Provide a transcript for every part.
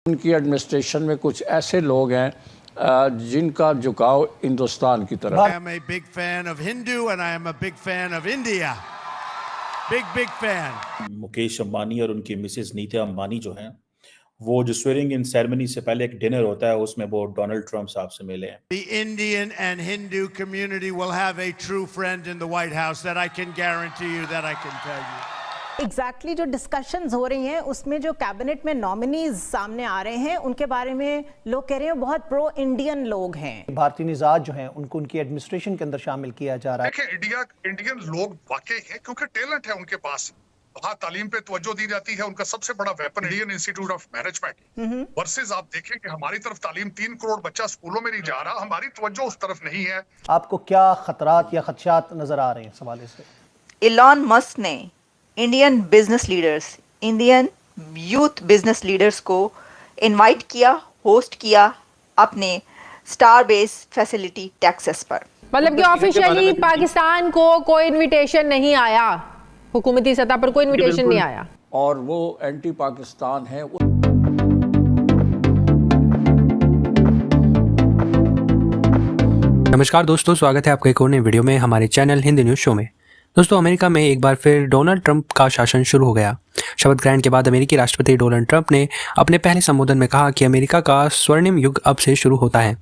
उनकी एडमिनिस्ट्रेशन में कुछ ऐसे लोग हैं जिनका झुकाव हिंदुस्तान की तरफ। I am a big fan of Hindu and I am a big fan of India. Big fan. Mukesh Ambani और उनकी मिसेस नीता अंबानी जो हैं, वो जो स्वेरिंग इन सेरेमनी से पहले एक डिनर होता है, उसमें वो डोनाल्ड ट्रंप साहब से मिले हैं। The Indian and Hindu community will have a true friend in the White House. That I can guarantee you. That I can tell you. Exactly जो डिस्कशंस हो रही हैं उसमें जो कैबिनेट में नॉमिनीज सामने आ रहे हैं उनके बारे में लोग कह रहे हैं बहुत प्रो इंडियन लोग हैं। भारतीय निजात जो हैं उनको उनकी एडमिनिस्ट्रेशन के अंदर शामिल किया जा रहा है। देखिए इंडियन लोग वाकई हैं क्योंकि टैलेंट है उनके पास। वहाँ तालीम पे तवज्जो दी जाती है। उनका सबसे बड़ा weapon Indian institute of management versus आप देखें कि हमारी तरफ तालीम 3 करोड़ बच्चा स्कूलों में नहीं जा रहा, हमारी तवज्जो उस तरफ नहीं है। आपको क्या खतरात या खदशात नजर आ रहे हैं इस हवाले से? इलॉन मस्क ने Indian business leaders, Indian youth business leaders को इनवाइट किया, होस्ट किया अपने स्टार बेस फैसिलिटी टेक्सास पर। मतलब कि ऑफिशियली पाकिस्तान को कोई इनविटेशन नहीं आया, हुकूमती सतह पर कोई इनविटेशन नहीं आया और वो एंटी पाकिस्तान है। नमस्कार दोस्तों, स्वागत है आपका एक और नए वीडियो में हमारे चैनल हिंदी न्यूज़ शो में। दोस्तों, अमेरिका में एक बार फिर डोनाल्ड ट्रंप का शासन शुरू हो गया। शपथ ग्रहण के बाद अमेरिकी राष्ट्रपति डोनाल्ड ट्रंप ने अपने पहले संबोधन में कहा कि अमेरिका का स्वर्णिम युग अब से शुरू होता है।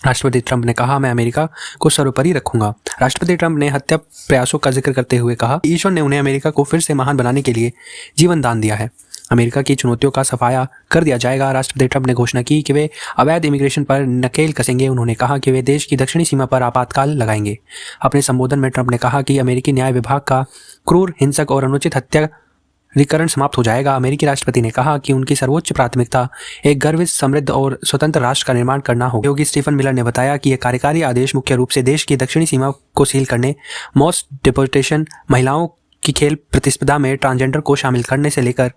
राष्ट्रपति ट्रंप ने कहा, मैं अमेरिका को सर्वोपरि रखूंगा। राष्ट्रपति ट्रंप ने हत्या प्रयासों का जिक्र करते हुए कहा, ईश्वर ने उन्हें अमेरिका को फिर से महान बनाने के लिए जीवन दान दिया है। अमेरिका की चुनौतियों का सफाया कर दिया जाएगा। राष्ट्रपति ट्रंप ने घोषणा की कि वे अवैध इमिग्रेशन पर नकेल कसेंगे। उन्होंने कहा कि वे देश की दक्षिणी सीमा पर आपातकाल लगाएंगे। अपने संबोधन में ट्रंप ने कहा कि अमेरिकी न्याय विभाग का क्रूर, हिंसक और अनुचित हत्याकरण समाप्त हो जाएगा। अमेरिकी राष्ट्रपति ने कहा कि उनकी सर्वोच्च प्राथमिकता एक गर्वित, समृद्ध और स्वतंत्र राष्ट्र का निर्माण करना होगा। योगी स्टीफन मिलर ने बताया कि यह कार्यकारी आदेश मुख्य रूप से देश की दक्षिणी सीमा को सील करने, मॉस डिपोर्टेशन, महिलाओं की खेल प्रतिस्पर्धा में ट्रांसजेंडर को शामिल करने से लेकर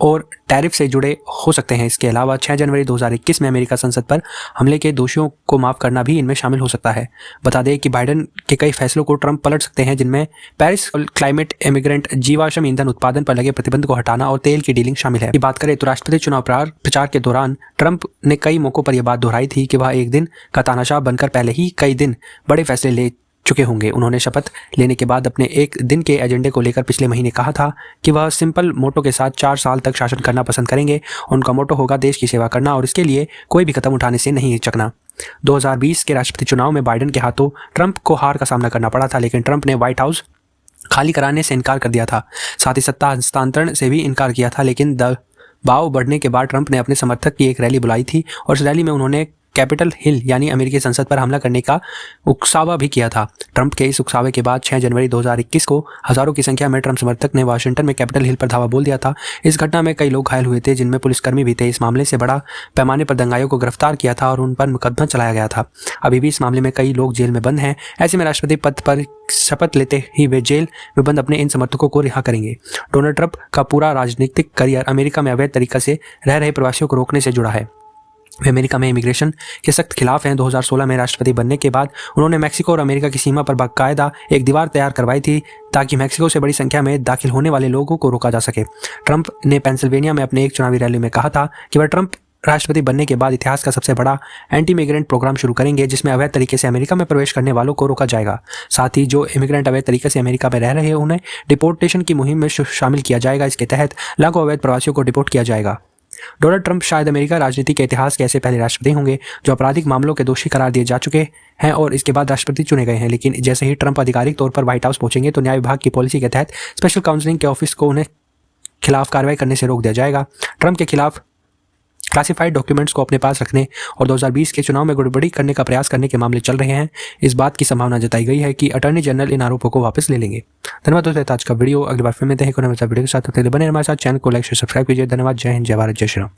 और टैरिफ से जुड़े हो सकते हैं। इसके अलावा 6 जनवरी 2021 में अमेरिका संसद पर हमले के दोषियों को माफ करना भी इनमें शामिल हो सकता है। बता दें कि बाइडेन के कई फैसलों को ट्रंप पलट सकते हैं, जिनमें पेरिस क्लाइमेट, इमिग्रेंट, जीवाश्म ईंधन उत्पादन पर लगे प्रतिबंध को हटाना और तेल की डीलिंग शामिल है। बात करें तो राष्ट्रपति चुनाव प्रचार के दौरान ट्रंप ने कई मौकों पर यह बात दोहराई थी कि वह एक दिन का तानाशाह बनकर पहले ही कई दिन बड़े फैसले ले चुके होंगे। उन्होंने शपथ लेने के बाद अपने एक दिन के एजेंडे को लेकर पिछले महीने कहा था कि वह सिंपल मोटो के साथ 4 साल तक शासन करना पसंद करेंगे। उनका मोटो होगा देश की सेवा करना और इसके लिए कोई भी कदम उठाने से नहीं हिचकना। 2020 के राष्ट्रपति चुनाव में बाइडेन के हाथों ट्रंप को हार का सामना करना पड़ा था, लेकिन ट्रंप ने व्हाइट हाउस खाली कराने से इनकार कर दिया था। साथ ही सत्ता हस्तांतरण से भी इनकार किया था, लेकिन दबाव बढ़ने के बाद ट्रंप ने अपने समर्थक की एक रैली बुलाई थी और इस रैली में उन्होंने कैपिटल हिल यानी अमेरिकी संसद पर हमला करने का उकसावा भी किया था। ट्रंप के इस उकसावे के बाद 6 जनवरी 2021 को हजारों की संख्या में ट्रंप समर्थक ने वाशिंगटन में कैपिटल हिल पर धावा बोल दिया था। इस घटना में कई लोग घायल हुए थे, जिनमें पुलिसकर्मी भी थे। इस मामले से बड़ा पैमाने पर दंगाइयों को गिरफ्तार किया था और उन पर मुकदमा चलाया गया था। अभी भी इस मामले में कई लोग जेल में बंद हैं। ऐसे में राष्ट्रपति पद पर शपथ लेते ही वे जेल में बंद अपने इन समर्थकों को रिहा करेंगे। डोनाल्ड ट्रंप का पूरा राजनीतिक करियर अमेरिका में अवैध तरीके से रह रहे प्रवासियों को रोकने से जुड़ा है। वे अमेरिका में इमिग्रेशन के सख्त खिलाफ हैं। 2016 में राष्ट्रपति बनने के बाद उन्होंने मैक्सिको और अमेरिका की सीमा पर बाकायदा एक दीवार तैयार करवाई थी ताकि मैक्सिको से बड़ी संख्या में दाखिल होने वाले लोगों को रोका जा सके। ट्रंप ने पेंसिल्वेनिया में अपने एक चुनावी रैली में कहा था कि वह ट्रंप राष्ट्रपति बनने के बाद इतिहास का सबसे बड़ा एंटी इमिग्रेंट प्रोग्राम शुरू करेंगे, जिसमें अवैध तरीके से अमेरिका में प्रवेश करने वालों को रोका जाएगा। साथ ही जो इमिग्रेंट अवैध तरीके से अमेरिका में रह रहे हैं उन्हें डिपोर्टेशन की मुहिम में शामिल किया जाएगा। इसके तहत लाखों अवैध प्रवासियों को डिपोर्ट किया जाएगा। डोनाल्ड ट्रंप शायद अमेरिका राजनीति के इतिहास के ऐसे पहले राष्ट्रपति होंगे जो आपराधिक मामलों के दोषी करार दिए जा चुके हैं और इसके बाद राष्ट्रपति चुने गए हैं। लेकिन जैसे ही ट्रंप आधिकारिक तौर पर व्हाइट हाउस पहुंचेंगे तो न्याय विभाग की पॉलिसी के तहत स्पेशल काउंसलिंग के ऑफिस को उन्हें खिलाफ कार्रवाई करने से रोक दिया जाएगा। ट्रंप के खिलाफ क्लासिफाइड डॉक्यूमेंट्स को अपने पास रखने और 2020 के चुनाव में गड़बड़ी करने का प्रयास करने के मामले चल रहे हैं। इस बात की संभावना जताई गई है कि अटॉर्नी जनरल इन आरोपों को वापस ले लेंगे। धन्यवाद दोस्तों, आज का वीडियो अगली बार फिर मिलते हैं वीडियो के साथ। बने हमारे साथ, चैनल को लाइक शेयर सब्सक्राइब कीजिए। धन्यवाद। जय हिंद, जय भारत, जय श्री राम।